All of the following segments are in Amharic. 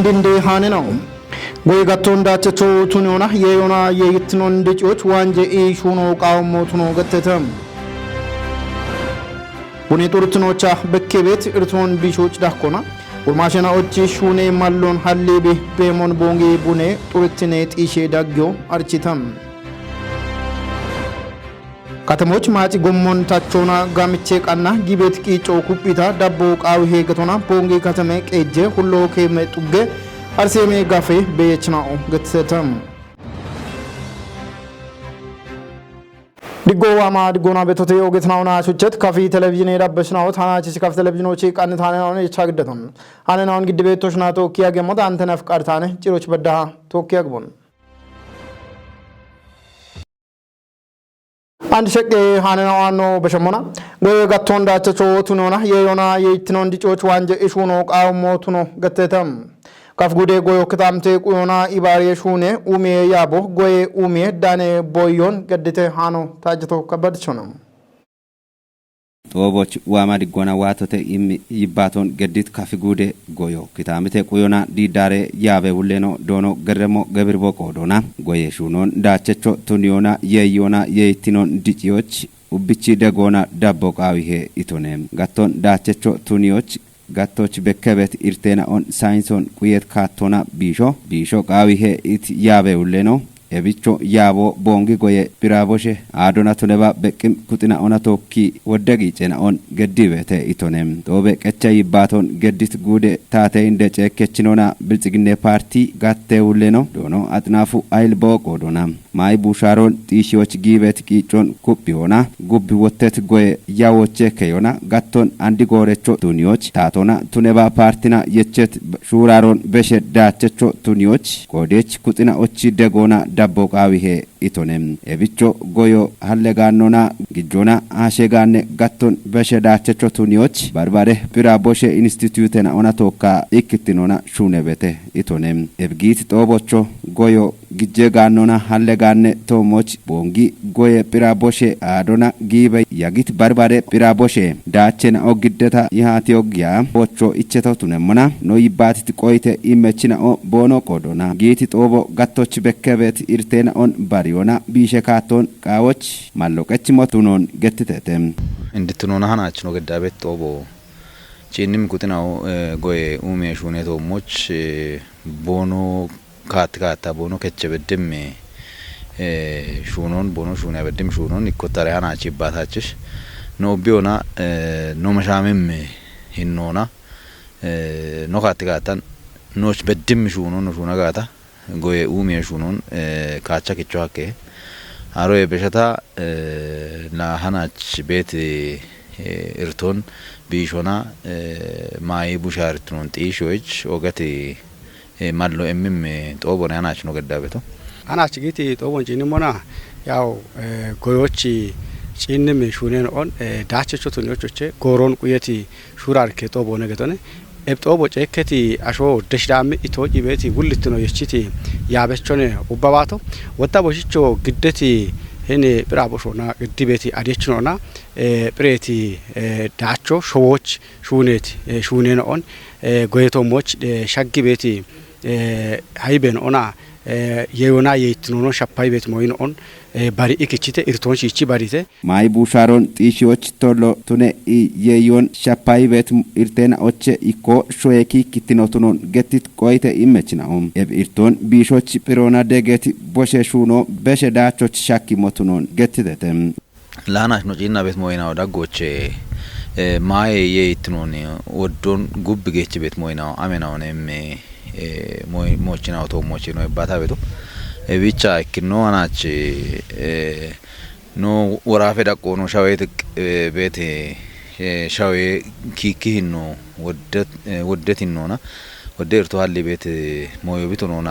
እንደ ሃነ ነው ወይ ጋቶን ዳቸቾ ቱኒዮና የዮና የይትኖን ድጪዎች ዋንጀ ኢሹኖ ቃውሞት ነው ገተተም ወኔ ጦርትኖቻ በከቤት እርቶን ቢሾች ዳኮና ወማሸናዎች ሹኔ ማሎን ሐሌቤ በሞን ቦንጌ ቡኔ ጦርትኔ ጢሼ ዳግዮ አርቺተም ከተሞች ማጪ ጎሞን ታቾና ጋምቼ ቃና ጊቤት ቂጮ ኩፒታ ዳቦ ቃው ሄገቶና ቦንጌ ከተመ ቀጀ ሁሉ ከመጡገ አርሴሜ ጋፌ በየችናኦ ገተተም ዲጎዋማ ዲጎና በቶቴ ኦገትናውና ሹቸት ካፊ ቴሌቪዥን የዳበሽናው ታናቺ ካፊ ቴሌቪዥኖች ቃንታናውን የቻግደቱን አነናውን ግድቤቶች ናቶ ኪያገሞት አንተና ፍቃርታነ ጭሮች በዳሃ ቶኪያግቦን አንድ ሸቀ ሃነናዋኖ በሸሞና ወይ ጋቶን ዳቸቾ ቱኖና የዮና የይትኖን ዲጮች ዋንጀ ኢሹኖ ቃውሞቱኖ ገተተም ካፍጉዴ ጎዮ ከታምቴ ቁዮና ኢባሬ ሹኔ ኡሜ ያቦ ጎዬ ኡሜ ዳኔ ቦዮን ገድቴ ሃኖ ታጅቶ ከበድቾነም ጦቦች ዋማዲ ጎና ዋቶተ ይባቶን ገዲት ካፍጉዴ ጎዮ ከታምቴ ቁዮና ዲዳሬ ያቤ ውሌኖ ዶኖ ገረሞ ገብርቦ ቆዶና ጎዬ ሹኖን ዳቸቾ ቱኒዮና የዮና የይትኖን ዲጪዎች ኡብቺ ደጎና ዳቦቃዊሄ ኢቶኔም ጋቶን ዳቸቾ ቱኒዮች ጋቶች በከበት ኢርቴና ኦን ሳይንሶን ቁየት ካቶና ቢሾ ቃዊሄ ኢት ያቤ ውሌኖ ኤቢቾ ያቦ ቦንጊ ጎዬ ቢራቦሼ አዶና ቱነባ በቅም ኩጥና ኦና ቶኪ ወደጊ ጨና ኦን ገዲበተ ኢቶኔም ጦቤ ቀቻ ይባቶን ገዲት ጉዴ ታቴ እንደ ጨከችኖና ብልጽግኔ ፓርቲ ጋቴ ውሌኖ ዶኖ አጥናፉ አይል ቦቆዶና ማይ ቡሻሮን ጢሺዎች ጊበት ቂጮን ኩፒዮና ጉብ ወተት ጎዬ ያዎቼ ከዮና ጋቶን አንዲ ጎሬቾ ቱኒዎች ታቶና ቱነባ ፓርቲና የቸት ሹራሮን በሸ ዳቸቾ ቱኒዎች ቆዴች ኩጥና ኦቺ ደጎና ዳቦቃዊሄ ኢቶኔም ኤቢቾ ጎዮ ሀለጋኖና ግጆና አሸጋኔ ጋቶን በሸዳቸቾ ቱኒዎች ባርባሬ ቢራቦሼ ኢንስቲትዩቴና ኦና ቶካ ኢክቲኖና ሹኔቤቴ ኢቶኔም ኤብጊት ጦቦቾ ጎዮ ግጄ ጋኖና ሀለጋኔ ቶሞች ቦንጊ ጎዬ ቢራቦሼ አዶና ጊበ ያጊት ባርባሬ ቢራቦሼ ዳቼና ኦግደታ ይሃቲዮግያ ቦቾ ኢቸተው ቱነሞና ኖይባቲት ቆይቴ ኢመችና ኦ ቦኖ ቆዶና ጊቲ ጦቦ ጋቶች በከቤት ኢርቴና ኦን ባሪዮና ቢሸካቶን ቃዎች ማሎቀች ሞቱኖን ገትተተም እንድትኖና ሃናች ነው ገዳቤት ጦቦ ቺንም ኩጥናው ጎዬ ኡሜ ሹኔ ቶሞች ቦኖ ካትካታ ቦኖ ከቸበደም ሹኖን ቦኖ ሹኔ በደም ሹኖን ይቆጠረ ሃናች ይባታችሽ ነው ቢዮና ነው መሻመም ሂኖና ነው ካትካታን ኖች በደም ሹኖን ነው ሹና ጋታ ጎዬ ኡሜ ሹኖን ካቻ ከቻከ አሮ የበሸታ ለሃናች ቤት እርቶን ቢሾና ማይ ቡሻርቱን ጢሾች ኦገት ማሎ ኤምም ጦቦና ሃናች ነው ገዳቤቶ ሃናች ጊቲ ጦቦን ጪንሞና ያው ጎዮች ጪንም ሹኔን ኦን ዳቸቾ ቱኒዎቾቼ ጎሮን ቁየቲ ሹራርኬ ጦቦ ነገቶነ ኤብጦቦ ጨከቲ አሾ ደሽዳም ኢቶጂ ቤቲ ውልት ነው የቺቲ ያበቾነ ኡባባቶ ወጣ ቦሽቾ ግደቲ ሄኔ ብራቦሾና ግዲቤቲ አዲችኖና ፕሬቲ ዳቾ ሾዎች ሹኔት ሹኔን ኦን ጎየቶሞች ሻጊ ቤቲ ሃይቤን ኦና የዮና የይትኖኖ ሻፓይ ቤት ሞይን ኦን ባሪ ኢክቺቴ ኢርቶንሽ ይቺ ባሪቴ ማይ ቡሻሮን ጢሺዎች ቶሎ ቱኔ የዮን ሻፓይ ቤት ኢርቴና ኦቼ ኢኮ ሾየኪ ኪቲኖቱኖን ገቲት ቆይተ ኢመችናውም ኢርቶን ቢሾች ፒሮና ደገቲ ቦሸሹኖ በሸዳቾች ሻኪ ሞቱኖን ገትተተም ላናሽ ነው ጪና ቤት ሞይናው ዳጎቼ ማይ የይትኖን ወዶን ጉብ ጌች ቤት ሞይናው አሜናውንም ሞችናው ቶሞች ነው ይባታ ቤቱ ብቻ እክኖ አናች ኖ ወራፌ ዳቆ ነው ሻዌት ቤት ሻዌ ኪኪ ነው ወደት ነውና ወደርቶ ሀሊ ቤት ሞዮ ቤቱ ነውና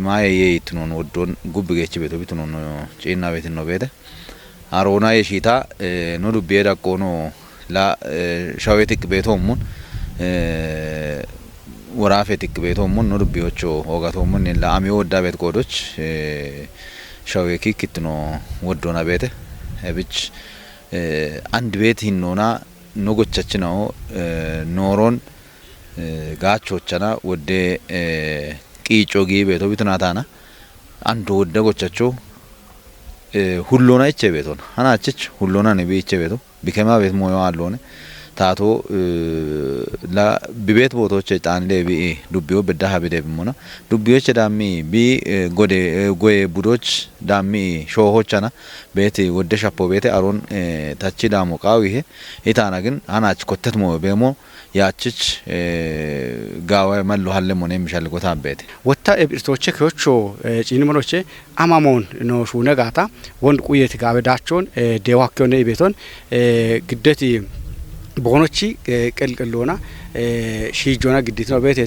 ማይ የይትኖን ወዶን ጉብ ጌች ቤቱ ቤቱ ነው ጪና ቤት ነው ቤተ አሮና የሺታ ኖ ዱቤ ዳቆ ነው ላ ሻዌት ቤቶሙን ወራፌ ትክ ቤቶሙን ነው ዱቤዎቹ ኦጋቶሙን ለአሚዮ ወዳ ቤት ቆዶች ሻዌኪ ክትኖ ወዶና ቤተ እብች አንድ ቤት ሂኖና ኖጎቻችን ነው ኖሮን ጋቾቻና ወደ ቂጮ ጊቤቶ ቢትናታና አንዱ ወደ ጎቻቸው ሁሉና ይቼ ቤቶን አናችች ሁሉና ነው ቢቼ ቤቶ ቢከማ ቤት ሞዮ አለሆነ ታቶ ላ ቢቤት ቦቶች ጣን ለቢ ዱቢዮ በዳሃ በደብሞና ዱቢዮች ዳሚ ቢ ጎይ ቡዶች ዳሚ ሾሆቻና ቤት ወደ ሻፖ ቤት አሮን ታቺ ዳሞቃው ይሄ ኢታና ግን አናች ኮተት ሞ በሞ ያችች ጋዋ ማሉ ሀለሞነ የሚሻልቆታ ቤት ወታ እብርቶቼ ከቾ ጪንመኖቼ አማሞን ነው ሹነጋታ ወንድ ቁየት ጋበዳቸውን ደዋከነ ቤቶን ግደት ቦኖቺ ቀልቀሎና ሺጆና ግዲት ነው ቤቴ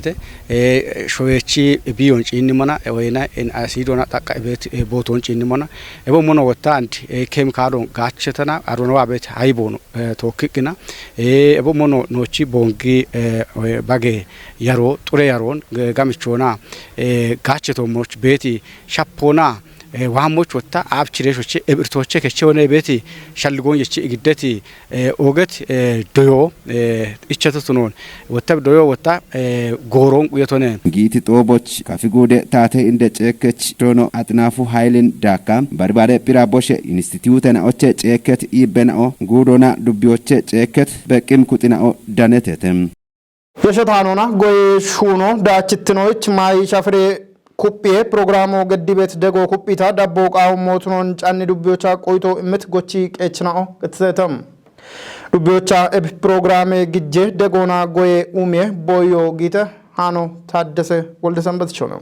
ሾየቺ ቢዮን ጪንመና ወይና አሲዶና ታቃ ቤት ቦቶን ጪንመና እቦሞና ወታ አንድ ኬሚካሎን ጋቸተና አሮናዋ ቤት ሃይቦኖ ቶክክና እቦሞኖ ኖቺ ቦንጊ ባጌ ያሮ ጡሬ ያሮን ጋምቾና ጋቸቶሞች ቤቲ ሻፖና ዋሞች ወታ አብችሬሾች እብርቶቼ ከቸውነ ቤቲ ሻልጎን የቺ ግደቲ ኦገት ዶዮ እቸቱቱኖን ወታ ዶዮ ወታ ጎሮን ቁየቶነ ጊቲ ጦቦች ካፊጎደ ታቴ እንደ ጨከች ዶኖ አጥናፉ ኃይልን ዳካ በርባደ ፒራቦሽ ኢንስቲትዩተና ኦቼ ጨከት ይበናኦ ጉዶና ዱቢዮቼ ጨከት በቂም ኩጥናኦ ዳነተተም የሸታኖና ጎይ ሹኖ ዳችትኖች ማይ ሻፍሬ ኩፒ ፕሮግራሙ ገዲቤት ደጎ ኩፒታ ዳቦ ቃው ሞቱኖን ጫኒ ዱቢዮቻ ቆይቶ እምት ጎቺ ቀችናኦ ከተተም ዱቢዮቻ እብ ፕሮግራም ግጄ ደጎና ጎዬ ኡሜ ቦዮ ጊተ ሃኖ ታደሰ ወልደ ሰንበት ቾነው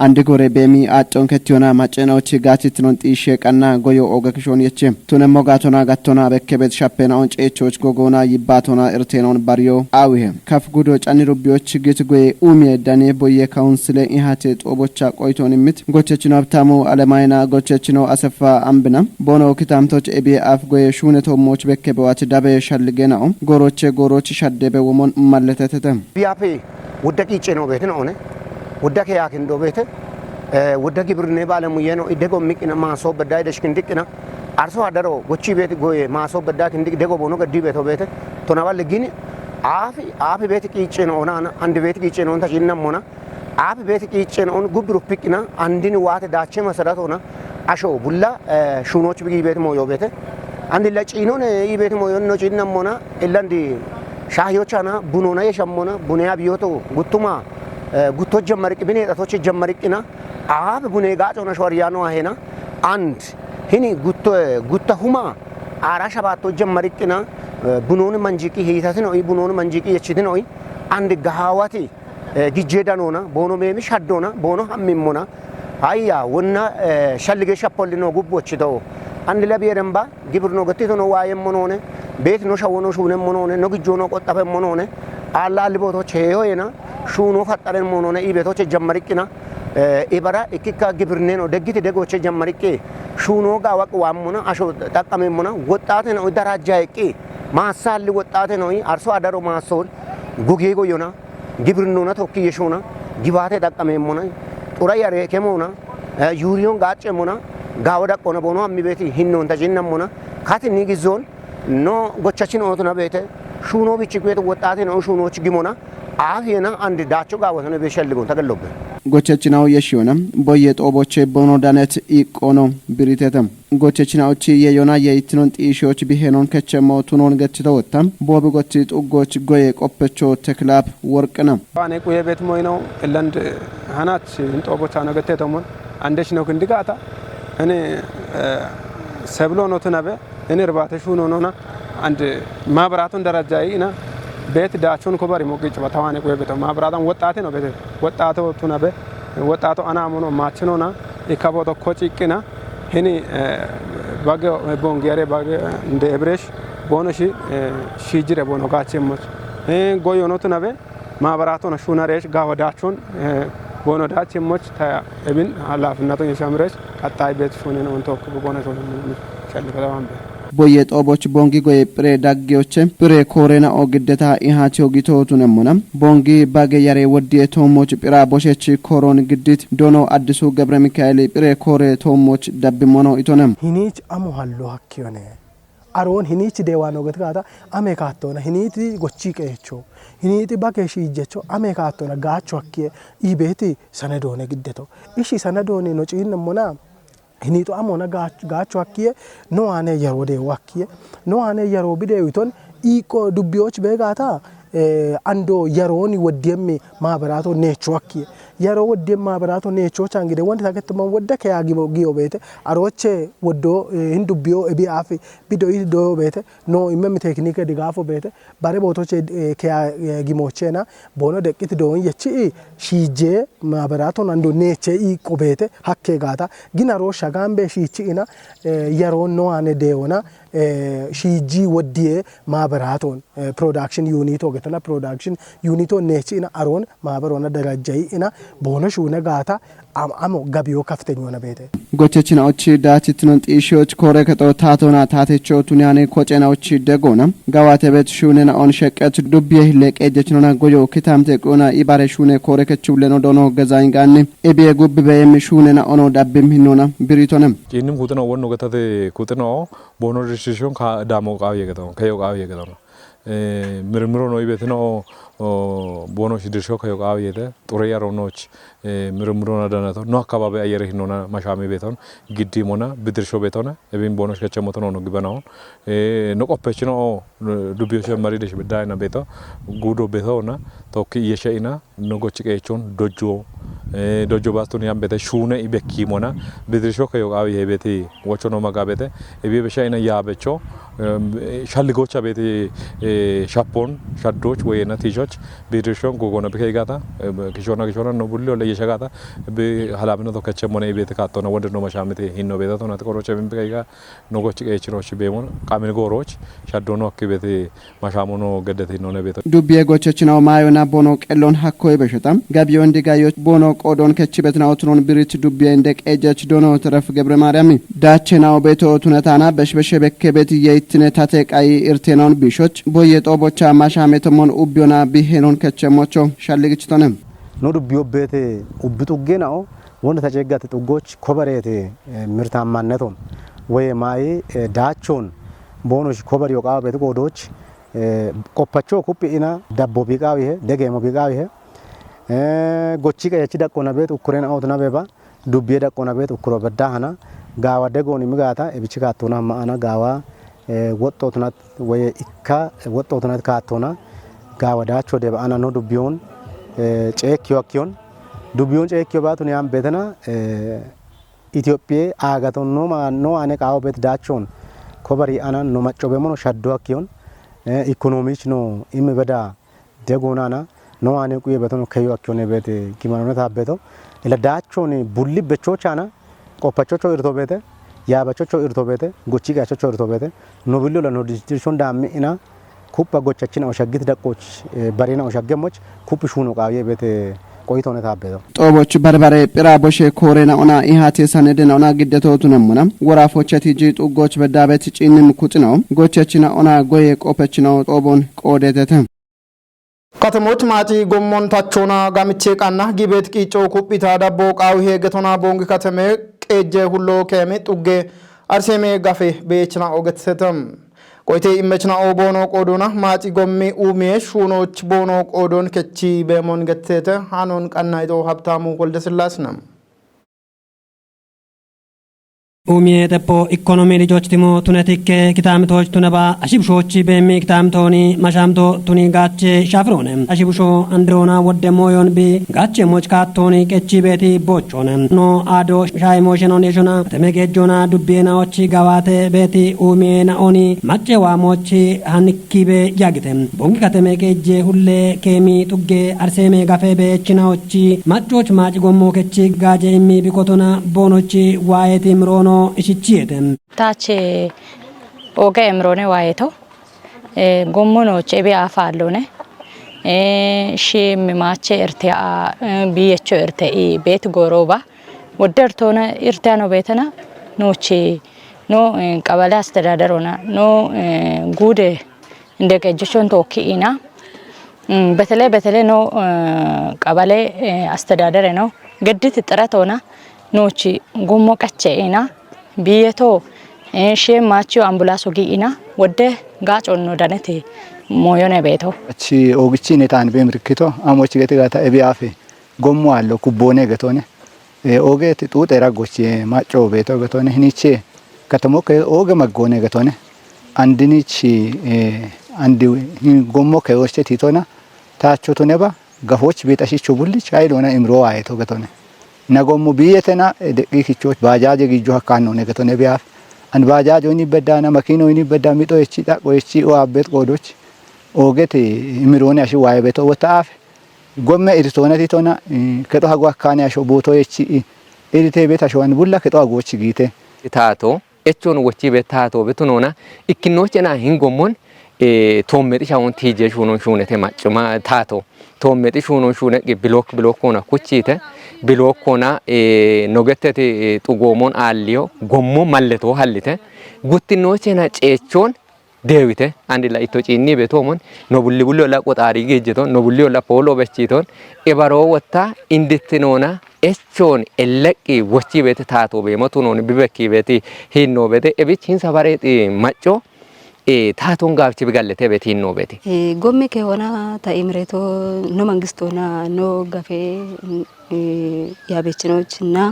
አንድ ጎሬ በሚ አጮን ከቲዮና ማጨናዎች ጋቲትኖን ጢሽ ቀና ጎዮ ኦገክሾን የቼ ቱነሞ ጋቶና ጋቶና በከበት ሻፔናውን ጨቾች ጎጎና ይባቶና እርቴኖን ባሪዮ አዊሄ ከፍ ጉዶ ጫኒ ሩቢዮች ግት ጎዬ ኡሜ ዳኔ ቦየ ካውንስል ኢሃቴ ጦቦቻ ቆይቶን ምት ጎቸችኖ ሀብታሙ አለማይና ጎቸችኖ አሰፋ አምብና ቦኖ ክታምቶች ኤቢ አፍ ጎዬ ሹነቶሞች በከበዋት ዳበ ሻልገናው ጎሮች ሻደበ ወሞን ማለተተተ ቢያፔ ወደቂ ጨኖ ቤት ነው ሆነ ወደከ ያክንዶ ቤት ወደቂ ብርኔ ባለሙየ ነው ደጎ ሚቅና ማሶ በዳይ ደሽክንዲቅና አርሶ አደሮ ጎቺ ቤት ጎዬ ማሶ በዳ ክንዲቅ ደጎ ቦኖ ገዲ ቤቶ ቤት ቶናባል ግን አፍ ቤት ቂጭ ነው ሆና አንድ ቤት ቂጭ ነው ተሽነም ሆና አፍ ቤት ቂጭ ነው ጉብሩ ፒቅና አንድን ዋት ዳቸ መሰረት ሆና አሾ ቡላ ሹኖች ቢጊ ቤት ሞዮ ቤት አንድ ለጪኖን ይ ቤት ሞዮ ነው ጪነም ሆና ኢላንዲ ሻህዮቻና ቡኖና የሸሞና ቡኒያ ቢዮቶ ጉቱማ ጉቶ ጀመርቅ ቢኔ ጣቶች ጀመርቅና አብ ቡኔ ጋጮ ነው ሾርያኖ አሄና አንድ ሂኒ ጉቶ ሁማ አራሻ ባቶ ጀመርቅና ቡኖን መንጂቂ ሄይታት ነው ቡኖን መንጂቂ የችት ነው አንድ ጋሃዋቲ ጊጄዳኖና ቦኖ ሜሚ ሻዶና ቦኖ ሐሚሞና አያ ወና ሸልገ ሸፖል ነው ጉቦች ተው አንድ ለቢረምባ ግብር ነው ገቲቶ ነው ዋየም ሆነ ቤት ነው ሻወኖ ሹነም ሆነ ነው ግጆ ነው ቆጣፈም ሆነ አላል ቦቶች ሄዮና ሹኖ ፈጠረን ሞኖነ ኢቤቶች ጀመርቅና ኢበራ ኢኪካ ግብርኔ ነው ደግቲ ደጎች ጀመርቄ ሹኖ ጋወቅ ዋሙና አሾ ተቀመሙና ወጣት ነው ደራጃይቄ ማሳል ወጣት ነው አርሶ አደሮ ማሶል ጉጌ ጎዮና ግብርኖና ተወክየሾና ግባቴ ተቀመሙና ጡራ ያሬ ከሞና ዩሪዮን ጋጨሙና ጋወዳ ቆነ ቦኖ አሚቤቲ ሂኖን ተጂነሙና ካትኒ ግዞን ኖ ጎቻችን ኦቶና ቤተ ሹኖ ቢችኩት ወጣት ነው ሹኖች ግሞና አፊና አንድ ዳቸው ጋር ወሰነ በሸልጎን ተገለበ ጎቸችናው የሽዮናም ቦየ ጦቦቼ ቦኖ ዳነት ኢቆኖ ብሪተተም ጎቸችናዎች የዮና የኢትኖን ጢሾች ቢሄኖን ከቸማው ቱኖን ገትተው ወጣም ቦብ ጎት ጡጎች ጎየ ቆপቾ ተክላብ ወርቅና ባኔ ቆየ ቤት ሞይ ነው ለንድ ሃናት እንጦቦቻ ነው ገተተሞን አንደሽ ነው ክንዲጋታ እኔ ሰብሎ ነው ተናበ እኔ ርባተሹ ነው ነውና አንድ ማብራቱን ደረጃይና ቤት ዳቾን ኮባሪ ሞቅጭ በታዋኔ ቆየ ቤት ማብራታን ወጣቴ ነው ቤት ወጣቶ ቱናበ ወጣቶ አናሞኖ ማችኖና ኢካቦቶ ኮጪቅና ሄኒ ባገ ቦንጌሬ ባገ እንደ ኤብሬሽ ቦኖሺ ሺጅሬ ቦኖ ጋቸሞች ጎዮ ነው ቱናበ ማብራቶ ነው ሹናሬሽ ጋወዳቾን ቦኖ ዳቸሞች ታ እብን ኃላፊነቱ የሻምረሽ ቀጣይ ቤት ሹኔ ነው እንተኩ ቦኖ ሹኔ ሸልፈላምበ ቦየ ጦቦች ቦንጊ ጎየ ፕሬ ዳጌዎች ፕሬ ኮሬና ኦግደታ ኢሃቸው ጊቶቱነሞና ቦንጊ ባገያሬ ወዲ ቶሞች ፕራ ቦሸች ኮሮን ግዲት ዶኖ አዲሱ ገብረ ሚካኤል ፕሬ ኮሬ ቶሞች ዳብሞኖ ኢቶነም ሂኒች አሞሃሎ ሀኪዮነ aroon hiniichi deewaanoo gatgaata amee kaattoona hiniiti gochii qeechoo hiniiti bakeeshii jecho amee kaattoona gaachoo akkee ibeeti sanadoone giddeto ishi sanadoone no ciinnammonaa hiniito amona gaachoo akkee no aanee yeroo deewu akkee no aanee yeroo bideewiton iiko dubbiyoochi beekaataa ando yerooni waddiyemme maabaraatoo neechoo akkee yeroo waddiyem maabaraatoo neechoo chaangide wanti takkattuman wadda kayaa giyoo beete arooche waddoo hin dubbiyoo ebi'aaf bidoo idoo beete no immemmi teekniika digaafo beete bare bootoche kayaa gimoocheena boono deqqiti doon yechi shiijee maabaraatoon ando neechee iiqo beete hakkee gaata gina roo shagaan bee shiichi'ina yeroo no aane deewona shiijii waddiyee maabaraatoon production unit ogetana production unit neechina aroon maabaroona darajjayi'ina boona shuuna gaata amo gabiyo kaftenyona beete gochechina ochi daachitnon xiishoch kore kato taatona taatecho tunyane kochena ochi degona gawate bet shunena on sheqet dubye hileke jechnona goyo kitamte qona ibare shune kore kechuleno dono gazaingane ebe gubbe yem shunena ono dabbim hinona biritonem jinnim kutena wonno gatate kutena bono registration ka damo qawiye gato kayo qawiye gato mirmiro no ibeteno bono shidisho kayo qawiye ture yaronoch mirmiro na danato no akababe ayere hinona mashami beton giddi mona bidirsho betona ebin bono shkechemoto no gibanaon no qopechino dubyo shemari desh bedayna beto gudo betona tokki yesheina no gochikechon dojo bastun yambete shune ibekki mona bidirsho kayo qawiye beti wochono magabete ebi beshaina yabecho shalligocha beti shapon shaddoch wayna tijoch bidirshon gogona bekegata kishona no bullo le yeshagata be halabno to kachemone beti katona wonderno mashamete hinno beta to natqoroche bekega no gochike chiroch bemon qamin goroch shaddono akbeti mashamono gedete no beta dubye gochechino mayona bono qellon hakko ibeshatam gabiyo ndigayo bono qodon kechibetna otron birit dubye indek ejech dono teref gebre maryami daachena beto tunatana beshbeshe bekebeti yitne tateqai irtenon bishoch boye ጦቦቻ ማሻሜተሞን ኡቢዮና ቢሄኖን ከቸሞቾ ሻልግጭቶነም ኖ ዱቢዮ ቤቴ ኡብጡ ገናው ወንደ ተጨጋት ጥጎች ኮበሬቴ ምርታማነቶን ወይ ማይ ዳቾን ቦኖሽ ኮበሪዮ ቃ ቤት ቆዶች ቆፓቾ ኩፒና ዳቦ ቢቃው ይሄ ደገሞ ቢቃው ይሄ ጎቺ ቀየች ደቆና ቤት ኡኩሬን አውትና ቤባ ዱቢየ ደቆና ቤት ኡኩሮ በዳሃና ጋዋ ደጎኒ ምጋታ እብቺካቶና ማአና ጋዋ ወጦትናት ወይ ኢካ ወጦትናት ካቶና ጋወዳቾ ደባና ነው ዱቢዮን ጨኪዮኪዮን ዱቢዮን ጨኪዮ ባቱን ያም ቤተና ኢትዮጵያ አጋቶን ነው አነ ቃው ቤት ዳቾን ኮበሪ አና ነው ማጮ በመኖ ሻዶኪዮን ኢኮኖሚች ነው ኢምበዳ ደጎናና ነው አነ ቁየ ቤተኖ ከዮኪዮን ቤት ኪማኖታ ቤቶ ለዳቾን ቡሊ በቾቻና ቆፓቾቾ ይርቶ ቤተ ያባቾቾ ኢርቶ ቤተ ጎቺ ጋቾቾ ኢርቶ ቤተ ኖብሎ ለኖዲሽን ዳምኢና ኩፓ ጎቻችን አውሻግት ደቆች በሬና አውሻገሞች ኩፕ ሹኑ ቃየ ቤተ ቆይቶነ ታበዶ ጦቦች በርበሬ ጲራቦሼ ኮሬና ኦና ኢሃቴ ሰነደና ኦና ግደቶቱ ነሙና ወራፎቸቲ ጂ ጡጎች በዳበት ጪንም ኩጥነው ጎቻችና ኦና ጎየ ቆፐችናው ጦቦን ቆደተተ ከተሞች ማጪ ጎሞን ታቾና ጋምቼ ቃና ጊቤት ቂጮ ኩጲታ ዳቦ ቃው ሄ ገቶና ቦንግ ከተሜ ቄጀ ሁሎ ከሜ ጡጌ አርሴሜ ጋፌ በየችና ኦገተተም ቆይቴ ኢመችና ኦቦኖ ቆዶና ማጪ ጎሜ ኡሜ ሹኖች ቦኖ ቆዶን ከቺ በሞን ገተተ ሃኖን ቀናይቶ ሀብታሙ ወልደስላስነም ኡሜ ደፖ ኢኮኖሚ ልጆች ቲሞ ቱነቲከ ኪታምቶች ቱነባ አሽብሾች በሚ ኪታምቶኒ ማሻምቶ ቱኒ ጋቼ ሻፍሮነ አሽብሾ አንድሮና ወደሞዮን ቢ ጋቼ ሞች ካቶኒ ቀቺ ቤቲ ቦቾነ ኖ አዶ ሻይሞሽኖን የሾና ተመገጆና ዱቤናዎች ጋዋተ ቤቲ ኡሜ ናኦኒ ማጨዋሞች ሃንኪቤ ያግተም ቦንጊ ከተመገጀ ሁሌ ኬሚ ጡጌ አርሴሜ ጋፌ በችናዎች ማጮች ማጭ ጎሞ ከቺ ጋጀ ሚ ቢቆቶና ቦኖች ዋየቲ ምሮኖ ishichiyeten tache oge emrone wayeto gommono chebe afallone shim mache irte biyecho irte bet goroba ወደርቶነ irtano betana nochi no ቀበሌ አስተዳደሮና no ጉደ እንደቀጀቾን ቶኪና በተለይ no ቀበሌ አስተዳደረ ነው ግድት ጥረት ሆና ኖቺ ጎሞ ቀጨና ቢየቶ she macho ambulaso giina wode gaconno danete moyone beto ci ogichi ne tan be mirkito amochi gete gata ebiafe gommo allo kubone getone oge tu tera gochi macho beto getone hiniche katamo ke oge magone getone andinichi andi gommo ke oste titona tacho to neba gafoch betashi chubulli chailona imro ayeto getone nagommo biyetena deqiqichoch bajaje gijo hakano ne getone biaf an bajaje oni bedana makino oni bedami to echi ta qoechi o abet qodoch ogete imrone ashi waye beto wataaf gomme irtona titona keto hago akane asho boto echi irite betasho an bulla keto agochi gite tato echon wochi betato betunona ikinochena hingomon tommeti shawon tije shunon shunete machuma tato tommeti shunon shune blok kona kuchite blok kona nogetete tugomon alliyo gommo malleto hallite guttinochena cechon Dewite andi la ito chini betomon no bulli la qotari gejeton no bulli la polo bechiton ebaro wata indittinona echon eleki wochi bete tato be motunon bibeki beti hinno bete ebichin sabareti macho taton gabchi bigallete beti hinno beti gomme ke wana ta imreto no mangistona no gafe yabechinochna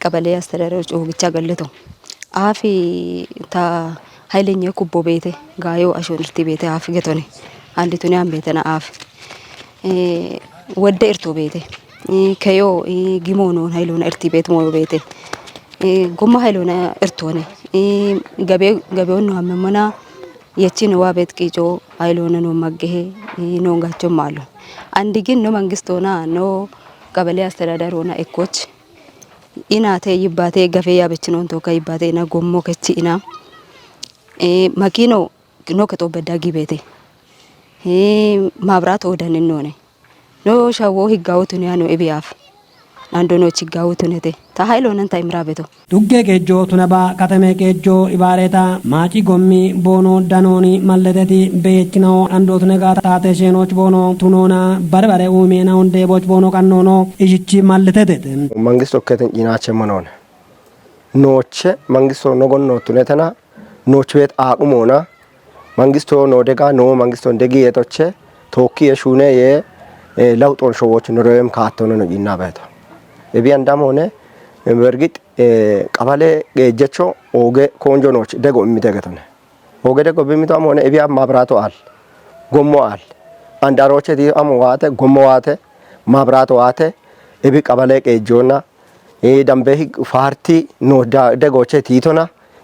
qabale aስተዳደሮች ኦግቻ ገለቶ አፊ ታ ኃይለኛ ኩቦ ቤቴ ጋዮ አሾንርቲ ቤቴ አፍ ገቶኔ አንዲቱን ያን ቤተና አፍ ወደ እርቶ ቤቴ ከዮ ጊሞኖን ኃይሎና እርቲ ቤት ሞዮ ቤቴ ጎማ ኃይሎና እርቶኔ ገቤውን ነው አመመና የቺን ዋ ቤት ቂጮ ኃይሎና ነው ማገሄ ነው ጋቸው ማሉ አንዲ ግን ነው መንግስቶና ነው ቀበሌ አስተዳደሮና እኮች ኢናቴ ይባቴ ገፌ ያበችኖን ቶካ ይባቴ ና ጎሞ ከቺና ማኪኖ ነው ከጦበዳ ጊቤቴ ማብራት ወደን ነው ነው ሻዎ ህጋውቱን ያ ነው እቢያፍ አንዶኖ ችጋውቱነቴ ታሃይሎነን ታይምራ ቤቶ ዱጌ ጌጆ ቱነባ ከተሜ ጌጆ ኢባሬታ ማጪ ጎሚ ቦኖ ዳኖኒ ማለደቲ ቤችናው አንዶት ነጋ ታቴ ሼኖች ቦኖ ቱኖና በርበሬ ኡሜና ወንዴቦች ቦኖ ቀኖኖ እጅቺ ማለተደት መንግስት ወከተን ጂናቸ መኖን ኖቸ መንግስት ኖጎኖ ቱነተና ኖች ቤት አቁሞና መንግስት ኖደጋ ኖ መንግስት እንደጊ የቶቸ ቶኪ የሹነ የለውጦን ሾዎች ኑሮም ካቶነ ነው ጂና ቤቶ እቢያንዳም ሆነ በርግጥ ቀበሌ ገጀቾ ኦገ ኮንጆኖች ደጎ የሚደገተነ ኦገ ደጎ በሚታም ሆነ እቢያ ማብራቶ አል ጎሞ አል አንዳሮቼ ዲአም ዋተ ጎሞ ዋተ ማብራቶ ዋተ እቢ ቀበሌ ገጆና ደምበ ፋርቲ ኖ ደጎቼ ቲቶና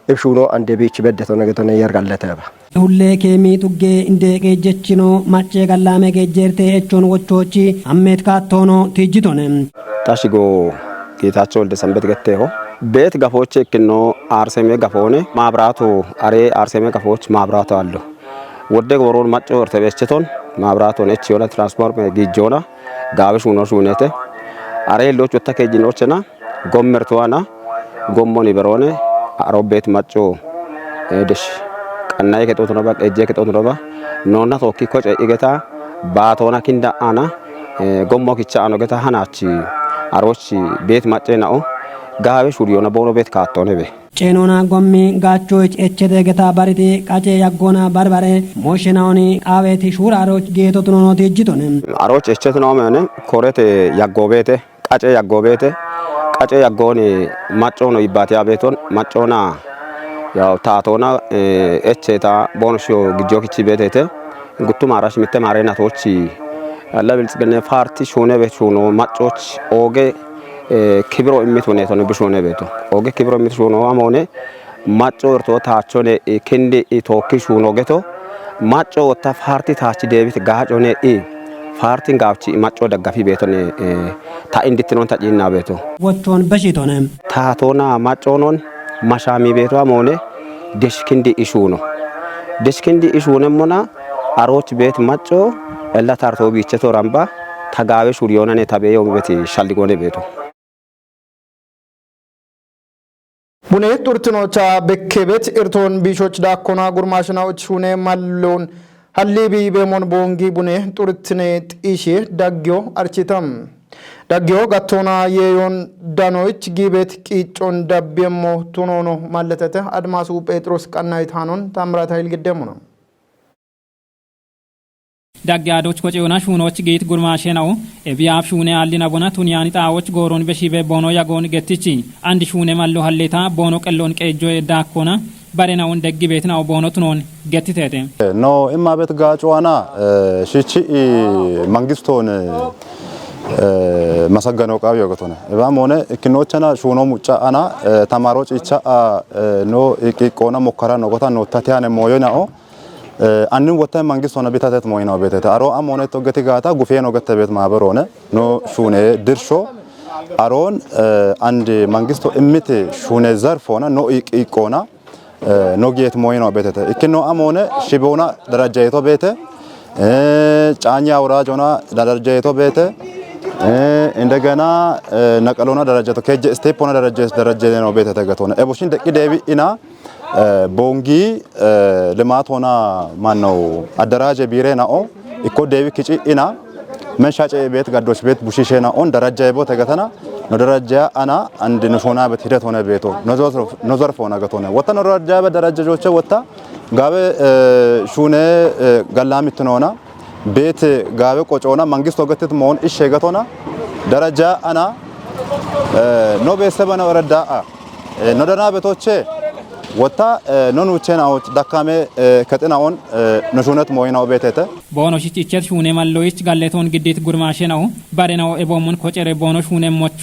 እብሹኖ አንደ ቤች በደቶ ነገተነ ይርጋለተባ ሁሌ ኬሚ ቱጌ እንደ ገጀችኖ ማጨ ጋላሜ ገጀርቴ እቾን ወቾቺ አሜት ካቶኖ ትጅቶነ ታሽጎ ጌታቸው ወልደ ሰንበት ገተው ቤት ገፎች እክኖ አርሰሜ ገፎኔ ማብራቱ አሬ አርሰሜ ገፎች ማብራቱ አለ ወደ ጎሮን ማጮ እርተበችቶን ማብራቱን እቺ ወለ ትራንስፖርት ጊጆና ጋብሽ ሆኖ ሹኔተ አሬ ሎች ወተከጂኖችና ጎመርቷና ጎሞኒ በሮኔ አሮቤት ማጮ እድሽ ቀናይ ከጦት ነው ባቀ እጄ ከጦት ነው ባ ኖና ቶኪ ኮጨ ኢገታ ባቶና ኪንዳ አና ጎሞ ኪቻ አኖ ገታ ሃናቺ አሮች ቤት ማጨናኦ ጋቤ ሹሪዮና ቦኖ ቤት ካቶነ ቤ ጨኖና ጎሚ ጋቾች እቸደ ገታ ባሪቲ ቃጨ ያጎና ባርባሬ ሞሽናውኒ ቃቤቲ ሹራሮች ጌቶት ነው ተጅቶነ አሮች እቸት ነው ማነ ኮሬት ያጎቤቴ ቃጨ ያጎቤቴ ቃጨ ያጎኒ ማጮ ነው ይባቴ አቤቶን ማጮና ያው ታቶና እቸታ ቦኖሾ ግጆክቺ ቤቴቴ ጉቱ ማራሽ ምተ ማሬናቶች ለብልጽግና ፓርቲ ሾነ ቤት ሾኖ ማጮች ኦጌ ክብሮ እሚት ሆነ ተነ ብሾነ ቤቱ ኦጌ ክብሮ እሚት ሾኖ አሞኔ ማጮ እርቶ ታቾኔ ክንዲ ኢቶኪ ሾኖ ገቶ ማጮ ወታ ፓርቲ ታች ዴቪት ጋጮኔ ፓርቲን ጋብቺ ማጮ ደጋፊ ቤቶኔ ታ እንድትኖን ታጂና ቤቱ ወቾን በሺቶነ ታቶና ማጮኖን ማሻሚ ቤቷ አሞኔ ደሽክንዲ ኢሹኖ ደሽክንዲ ኢሹኖ ሞና አሮች ቤት ማጮ እላ ታርቶ ቢቸቶ ራምባ ተጋቤ ሹሪዮናኔ ታበየው ቤት ሻልጎኔ ቤቱ ቡኔ ጡርትኖቻ በከቤት እርቶን ቢሾች ዳኮና ጉርማሽናዎች ሹኔ ማሎን ሀሊቢ በሞን ቦንጊ ቡኔ ጡርትኔ ጢሼ ዳግዮ አርቺተም ዳጊዮ ጋቶና የዮን ዳኖች ጊቤት ቂጮን ዳቤሞ ቱኖኖ ማለተተ አድማሱ ጴጥሮስ ቀናይታኖን ታምራት ኃይል ግደሙ ነው ዳጋዶች ቆጪውና ሹኖች ጌት ጉርማሼ ነው ኤቢያፍ ሹኔ አሊና ቦና ቱኒያኒ ጣዎች ጎሮን በሺቤ ቦኖ ያጎን ገትቺ አንድ ሹኔ ማሎ ሀሌታ ቦኖ ቀሎን ቀጆ ዳኮና ባሬናውን ደግ ቤት ነው ቦኖ ቱኖን ገትቴቴ ኖ ኢማ ቤት ጋጫዋና ሽቺ መንግስቶን መሰገነው ቃብ ይወገቶነ እባም ሆነ እክኖቸና ሹኖ ሙጫ አና ተማሮች ይቻ ኖ ኢቂቆና ሞከራ ነው ጎታ ነው ታቲያነ ሞዮናኦ አንን ወታ መንግስት ሆነ ቤታተት ሞይናው ቤታተ አሮ አሞነ ተገቲ ጋታ ጉፌ ነው ገተ ቤት ማህበር ሆነ ኖ ሹኔ ድርሾ አሮን አንድ መንግስት እምት ሹኔ ዘርፍ ሆነ ኖ ኢቆና ኖ ጌት ሞይናው ቤታተ እክኖ አሞነ ሽቦና ደረጃ የቶ ቤተ ጫኛ አውራጅ ሆና ደረጃ የቶ ቤተ እንደገና ነቀሎና ደረጃ ቶ ከጀ ስቴፕ ሆና ደረጃ ነው ቤታተ ገቶነ ኤቦሽን ደቂ ዴቢ ኢና ቦንጊ ልማት ሆና ማነው አደራጀ ቢሬናኦ ኢኮ ዴቢ ክጪ ኢና መንሻጨ ቤት ጋዶች ቤት ቡሽሼና ኦን ደረጃ ይቦ ተገተና ነው ደረጃ አና አንድ ንፎና ቤት ሂደት ሆነ ቤቶ ኖዘርፎ ሆነ ገቶነ ወታ ነው ደረጃ በደረጃጆች ወታ ጋበ ሹኔ ጋላሚት ነውና ቤት ጋበ ቆጮና መንግስት ወገትት መሆን እሺ ገቶና ደረጃ አና ኖ ቤተሰብ ነው ረዳአ ነው ደና ቤቶቼ ወታ ኖኑ ቸናዎች ዳካሜ ከጥናውን ነሹነት ሞይናው ቤተተ ቦኖ ሲቲቸት ሹኔ ማሎይች ጋሌቶን ግዴት ጉርማሼ ነው ባሬናው ኤቦሙን ኮጨሬ ቦኖ ሹኔ ሞቾ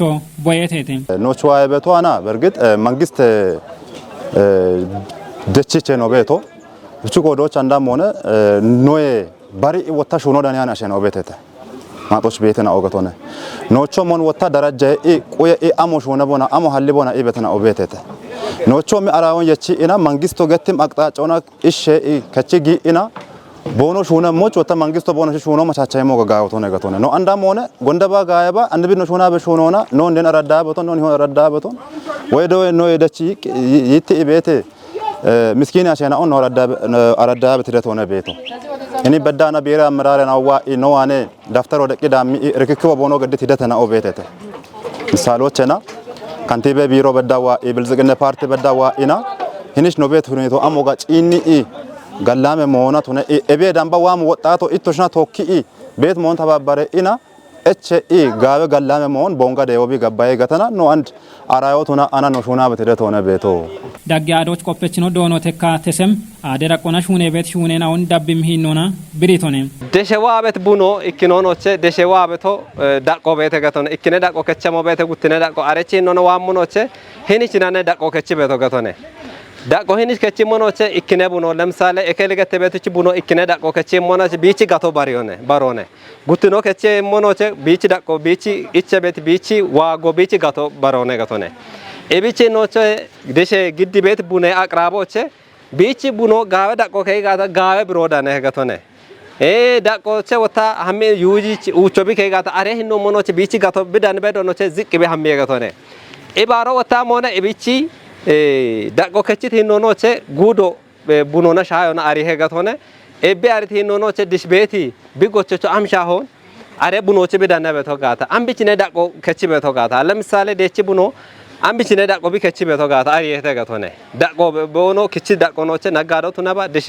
ቦየቴቴ ኖቹ አይበቷና በርግጥ መንግስት ደችቼ ነው ቤቶ ብቹ ኮዶች አንዳም ሆነ ኖዬ ባሪ ወታ ሹኖ ዳንያና ሸነው ቤተተ ማጦች ቤተና ኦገቶነ ኖቾ ሞን ወታ ደረጃ ቁየ አሞ ሹነ ቦና አሞ ሀሊቦና ቤተና ኦቤተተ ኖቾ ሚአራውን የቺ ኢና መንግስቶ ገትም አቅጣጫውና እሺ ከቺጊ ኢና ቦኖ ሹነ ሞች ወታ መንግስቶ ቦኖ ሹኖ መቻቻይ ሞጋ ጋውቶ ነገቶነ ነው አንዳም ሆነ ጎንደባ ጋያባ አንድ ቢኖ ሹና በሹኖና ነው እንደና ረዳ በቶን ነው ይሆን ረዳ በቶን ወይ ዶ ነው የደቺ ይት ቤት ምስኪን ያሸና ነው ረዳ በትደት ሆነ ቤቶ እኔ በዳና ብሔራ አመራረና ዋ ነው አኔ ዳፍተር ወደ ቅዳሚ ርክክቦ ቦኖ ገድት ሂደተና ኦቤተተ ምሳሎችና ካንቲቤ ቢሮ በዳዋ የብልጽግና ፓርቲ በዳዋ ኢና ህንሽ ነው ቤት ሁኔቶ አሞጋ ጪኒ ጋላሜ መሆናት ሆነ ኤቤ ዳምባ ዋም ወጣቶ ኢቶሽና ቶኪ ቤት መሆን ተባባረ ኢና ኤችኢ ጋበ ጋላሜ መሆን ቦንጋ ደዮቢ ገባዬ ገተና ነው አንድ አራዮቱና አና ነው ሹና በትደት ሆነ ቤቶ ዳጋዶች ቆপችኖ ዶኖ ተካ ተሰም አደራ ቆና ሹኔ ቤት ሹኔናውን ዳብም ሂኖና ብሪቶኔ ደሸዋ ቤት ቡኖ ኢኪኖኖቼ ደሸዋ ቤቶ ዳቆ ቤት ገቶነ ኢኪነ ዳቆ ከቸሞ ቤት ጉትነ ዳቆ አረቼ ኖኖ ዋሙኖቼ ሄኒች ናነ ዳቆ ከች ቤቶ ገቶነ ዳቆ ሄኒች ከች ሞኖቼ ኢኪነ ቡኖ ለምሳሌ እከለገተ ቤቶች ቡኖ ኢኪነ ዳቆ ከች ሞኖቼ ቢቺ ጋቶ ባሮነ ጉትኖ ከች ሞኖቼ ቢቺ ዳቆ ቢቺ ኢቸ ቤት ቢቺ ዋጎ ቢቺ ጋቶ ባሮነ ገቶነ ኤቢቺ ኖቼ ደሸ ግድ ቤት ቡነ አቅራቦቼ ቢቺ ቡኖ ጋበ ዳቆ ከይ ጋታ ጋበ ብሮዳነ ገቶነ ዳቆቼ ወታ ሀሜ ዩጂች ኡቾቢ ከይ ጋታ አሬ ሂኖ ሞኖቼ ቢቺ ጋቶ ብዳን በዶኖቼ ዝቅ ቤ ሀሜ ገቶነ ኢባሮ ወታ ሞነ ኤቢቺ ዳቆ ከችት ሂኖኖቼ ጉዶ ቡኖና ሻዮና አሪ ገቶነ ኤቤ አሪት ሂኖኖቼ ዲሽ ቤቲ ቢጎቾቾ አምሻ ሆን አሬ ቡኖቼ ብዳና በቶ ጋታ አምቢቺ ነ ዳቆ ከች በቶ ጋታ ለምሳሌ ደቺ ቡኖ አምቢቺ ነ ዳቆ ቢከች በቶ ጋታ አሪ ገቶነ ዳቆ ቦኖ ክች ዳቆኖቼ ነጋዶቱ ነባ ዲሽ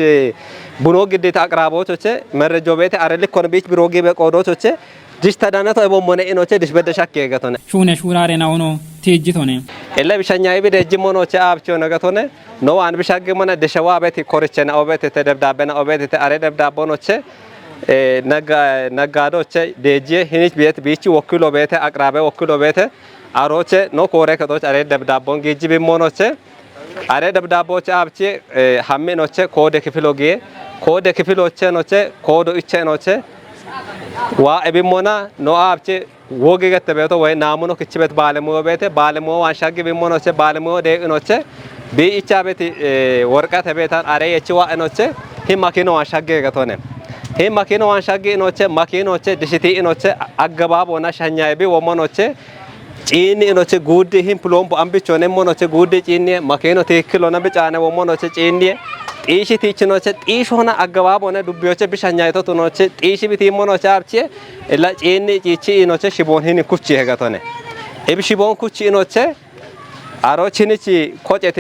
ቡኖ ግዴታ አቅራቦቾቼ መረጆ ቤት አሬ ልኮን ቢች ብሮጌ በቆዶቾቼ ዲሽ ተዳናቶ ኤቦሞነ ኢኖቼ ዲሽ በደሻክ ገቶነ ሹኔ ሹራሬ ናውኖ ቲጅቶኔ ኤለ ቢሻኛይ ቢደጅ ሞኖቼ አብቾ ነገቶነ ነው አን ቢሻግ ሞነ ደሸዋ ቤት ኮርቸና ኦቤት ተደብዳበና ኦቤት አሬ ደብዳቦኖቼ ነጋዶቼ ደጄ ሂኒች ቤት ቢቺ ወክሎ ቤት አቅራበ ወክሎ ቤት አሮቼ ነው ኮሬ ከቶች አሬ ደብዳቦን ጊጂ ቢሞኖቼ አሬ ደብዳቦቼ አብቼ ሀሜኖቼ ኮደ ክፍሎቼ ኖቼ ኮዶ ኢቼ ኖቼ ዋ እቢሞና ነው አብቼ ወጌ ገተ ቤቶ ወይ ናሙኖ ክችበት ባለሞ ዋንሻግ ቢሞኖቼ ባለሞ ደቅኖቼ ቢኢቻ ቤት ወርቀተ ቤታን አሬ የቺዋ እኖቼ ሂማኪኖ ዋንሻግ ገቶነ ሂማኪኖ ዋንሻግ እኖቼ ማኪኖቼ ድሽቲ እኖቼ አገባቦና ሻኛይቢ ወሞኖቼ ጪኒ እኖቼ ጉዲ ሂም ፕሎምቦ አምቢቾ ነሞኖቼ ጉዲ ጪኒ ማኪኖ ትክክሎና ብጫነ ወሞኖቼ ጪኒ ጢሺ ቲችኖች ጢሾና አገባቦነ ዱቢዮች ቢሻኛይቶ ቱኖች ጢሺ ቢቲሞኖች አርቺ ለጪኒ ጪቺ ኖች ሽቦን ሂን ኩቺ ሄገቶነ ኤብ ሽቦን ኩቺ ኖች አሮችንቺ ኮጨቴ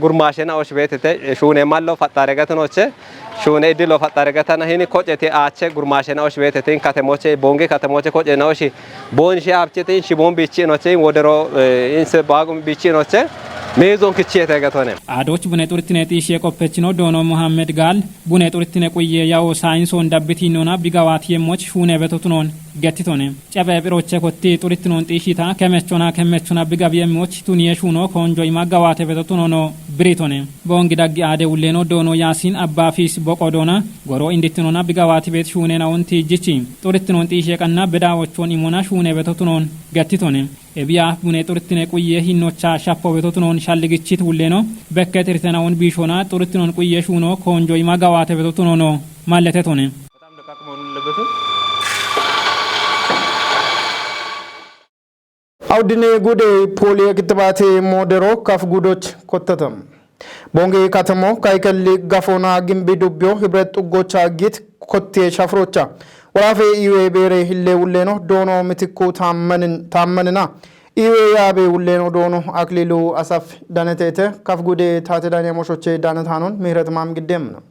ጉርማሽና ኦሽ ቤተተ ሹኔ ማሎ ፈጣረገተኖች ሹኔ ዲሎ ፈጣረገተና ሂን ኮጨቴ አቸ ጉርማሽና ኦሽ ቤተተ ከተሞች ቦንጌ ከተሞች ኮጨናዎች ቦንሺ አብቸቴ ሽቦን ቢቺ ኖች ወደሮ ኢንስ ባጉም ቢቺ ኖች ሜዞን ክቺ የተገተነ አዶች ቡኔ ጡርትኔ ጢሽ የቆፈችኖ ዶኖ መሐመድ ጋል ቡኔ ጡርትኔ ቆየ ያው ሳይንሶን ዳብቲኖና ቢጋዋት የሞች ሹኔ በቶቱኖን ገትቶነ ጨበብሮቼ ኮቲ ጡርትኖን ጢሽታ ከመቾና ቢጋብ የሞች ቱኒየ ሹኖ ኮንጆ ይማጋዋት በቶቱኖ ብሪቶነ ቦንግዳግ አደ ውሌኖ ዶኖ ያሲን አባፊስ ቦቆዶና ጎሮ እንድትኖና ቢጋዋት ቤት ሹኔ ናውን ቲጅቺ ጡርትኖን ጢሽ የቀና በዳዎቾን ኢሞና ሹኔ በቶቱኖን ገትቶነ ኤቢያ ቡኔ ጡርትኔ ቆየ ሂኖቻ ሻፖ በቶቱኖን ሻልግቺት ውሌኖ በከትርተናውን ቢሾና ጡርትኖን ቆየ ሹኖ ኮንጆ ይማጋዋት በቶቱኖ ማለተቶነ በጣም ደካክሞን ለበቱ አውድኔ ጉዴ ፖሊዮ ክትባቴ ሞዴሮ ካፍ ጉዶች ኮተተም ቦንጌ ከተሞ ካይከሊ ጋፎና ግንቢ ዱቢዮ ህብረት ጥጎቻ ጊት ኮቴ ሻፍሮቻ ወራፌ ኢዌ ቤሬ ህሌ ውሌኖ ዶኖ ምትኩ ታመንና ኢዌ ያቤ ውሌኖ ዶኖ አክሊሉ አሳፍ ዳነቴተ ካፍ ጉዴ ታተዳኔ ሞሾቼ ዳነታኖን ምህረት ማም ግደም ነው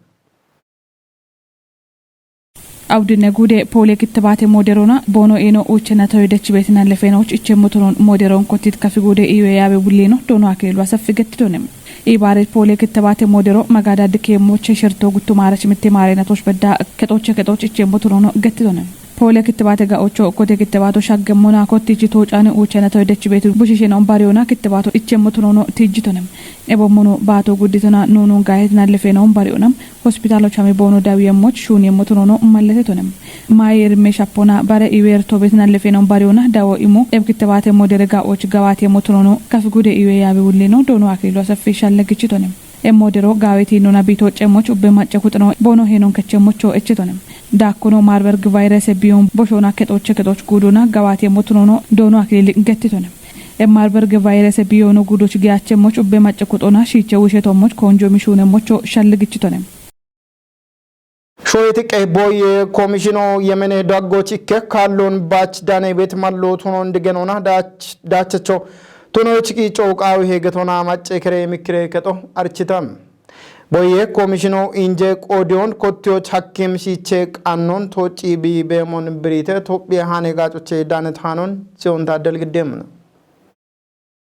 አውድነ ጉዴ ፖሊዮ ክትባቴ ሞዴሮና ቦኖ ኤኖ ኦቸና ተወደች ቤትና ለፌናዎች እቸሙቱን ሞዴሮን ኮቲት ካፍ ጉዴ ኢዌ ያቤ ውሌኖ ዶኖ አክሊሉ አሳፍ ገትዶንም ኢባሬ ፖሊዮ ክትባቴ ሞዴሮ መጋዳድ ከሞች ሽርቶ ጉቱ ማረች ምቴ ማረናቶች በዳ ከጦች እቸሙቱን ገትዶንም ፖሊዮ ክትባቴ ጋኦቾ ኮቴ ክትባቶ ሻገሞና ኮቲጂ ቶጫነ ኦቸና ተወደች ቤቱ ቡሽሽናውን ባሪዮና ክትባቶ እቸሙቱን ቲጅቶንም ኤቦሞኖ ባቶ ጉዲቶና ኖኖን ጋየትና ለፌናውን ባሪዮናም ሆስፒታሎች አሜ ቦኖ ዳዊየሞች ሹን የሙቱን ማለተቶንም ማየር ሜሻፖና ባረ ኢዌርቶ ቤትና ለፌናውን ባሪዮና ዳዎ ኢሞ ኤብ ክትባቴ ሞዴሮ ጋኦች ጋዋት የሙቱን ካፍ ጉዴ ኢዌ ያቤ ውሌ ነው ዶኖ አክሊሉ አሰፊሻል ለግጭቶንም ኤሞዴሮ ጋዌቲ ኖና ቢቶ ጨሞች ኡበ ማጨኩት ነው ቦኖ ሄኖን ከጨሞቾ እችቶንም ዳኮኖ ማርበርግ ቫይረስ ቢዮን ቦሾና ከጦች ጉዱና ጋዋት የሙቱን ዶኖ አክሊል ገትቶንም ኤማርበርግ ቫይረስ ቢዮን ጉዶች ጊያቸሞች ኡበ ማጨኩቶና ሺቸው ውሸቶሞች ኮንጆ ሚሹነሞቾ ሻልግጭቶንም ሾይት ቀቦይ ኮሚሽኖ የመኔ ዳጎች ካሎን ባች ዳኔ ቤት ማሎቱኖ እንደገናና ዳቸቾ ቶኖች ቂጮቃው ሄገቶና ማጨከሬ ምክሬ ከጦ አርችታም ቦዬ ኮሚሽኖ ኢንጀ ቆዲዮን ኮቲዮች ሐኪም ሲቼ ቃኖን ቶጪ ቢቤሞን ብሪተ ቶጵያ ሃኔ ጋጮቼ ዳነት ሃኖን ሲሆን ታደል ግደም ነው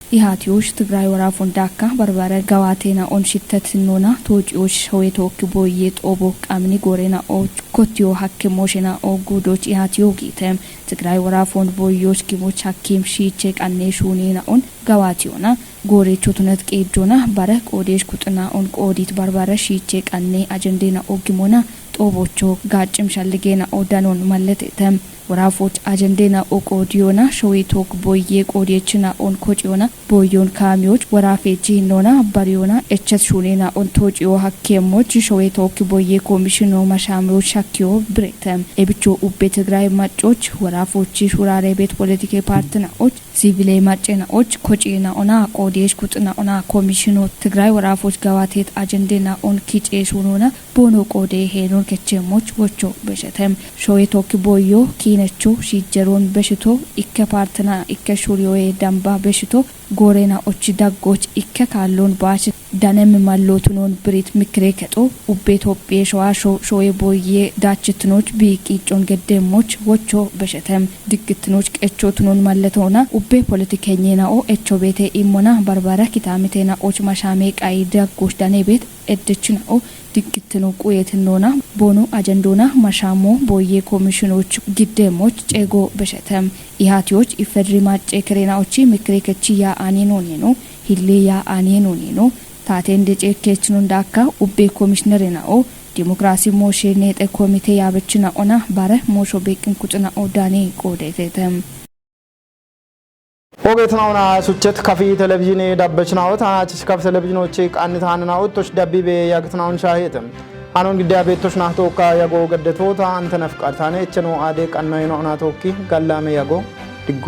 ኢሃቲዮሽ ትግራይ ወራፎን ዳካ በርበረ ጋዋቴና ኦን ሽተት ኖና ቶጪዎች ሆይቶክ ቦዬ ጦቦ ቃምኒ ጎሬና ኦች ኮቲዮ ሐኪሞሽና ኦ ጉዶች ኢሃቲዮ ጊተም ትግራይ ወራፎን ቦዮች ጊሞች ሐኪም ሺቼ ቃኔ ሹኔና ኦን ጋዋቲዮና ጎሬቾ ቱነት ቄጆና ባረ ቆዴሽ ቁጥና ኦን ቆዲት በርበረ ሺቼ ቃኔ አጀንዴና ኦጊሞና ጦቦቾ ጋጭም ሻልጌና ኦዳኖን ማለተተም ወራፎች አጀንዴና ኦቆዲዮና ሾይቶክ ቦዬ ቆዴችና ኦን ኮጪዮና ቦዮን ካሚዎች ወራፌጂ ኖና ባሪዮና እቸት ሹኔና ኦን ቶጪዮ ሐኪሞች ሾይቶክ ቦዬ ኮሚሽኖ ማሻሚዎች ሻኪዮ ብሬተም ኤብቾ ኡቤ ትግራይ ማጮች ወራፎች ሹራሬ ቤት ፖለቲካ ፓርቲናዎች ሲቪሌ ማጨናዎች ኮጪና ኦና ቆዴሽ ኩጥና ኦና ኮሚሽኖ ትግራይ ወራፎች ጋዋቴት አጀንዴና ኦን ኪጬ ሹኖና ቦኖ ቆዴ ሄኖን ከቸሞች ወቾ በሸተም ሾይቶክ ቦዮ ኪነቾ ሺጀሮን በሽቶ ኢከ ፓርቲና ኢከ ሹሪዮዬ ዳምባ በሽቶ ጎሬና ኦች ዳጎች ኢከ ካሎን ባች ዳነም ማሎቱኖን ብሪት ምክሬ ከጦ ኡቤ ኢትዮጵያ ሸዋሾ ሾዬ ቦዬ ዳችትኖች ቢቂጮን ገደሞች ወቾ በሸተም ድግትኖች ቀቾቱኖን ማለተውና ኡቤ ፖለቲከኛና ኦ ኤቾ ቤቴ ኢሞና በርበራ ኪታሚቴና ኦች ማሻሜ ቃይ ዳጎች ዳኔ ቤት እድችና ኦ ድግትኖ ቁየትኖና ቦኖ አጀንዶና ማሻሞ ቦዬ ኮሚሽኖች ግደሞች ጨጎ በሸተም ኢሃቲዮች ኢፈድሪ ማጨ ክሬናዎች ምክሬ ከቺያ አኔኖኔኖ ሂሌያ አኔኖኔኖ ታቴንደ ጨኬችኑ እንዳካ ኡቤ ኮሚሽነርናኦ ዲሞክራሲ ሞሽኔ ጠ ኮሚቴ ያበችና ኦና ባረ ሞሾ ቤቅን ቁጥና ኦዳኔ ቆዴተም ኦጌትናውና ሱቸት ካፊ ቴሌቪዥን ዳበችናውት አናችስ ካፍ ቴሌቪዥኖች ቃንታናውት ቶሽ ዳቢቤ ያግትናውን ሻሄተም አኖን ግዳ ቤቶች ናቶካ ያጎ ገደቶታ አንተ ነፍቃርታኔ እቸኖ አዴ ቀናይኖ ናቶኪ ጋላሜ ያጎ ድጎ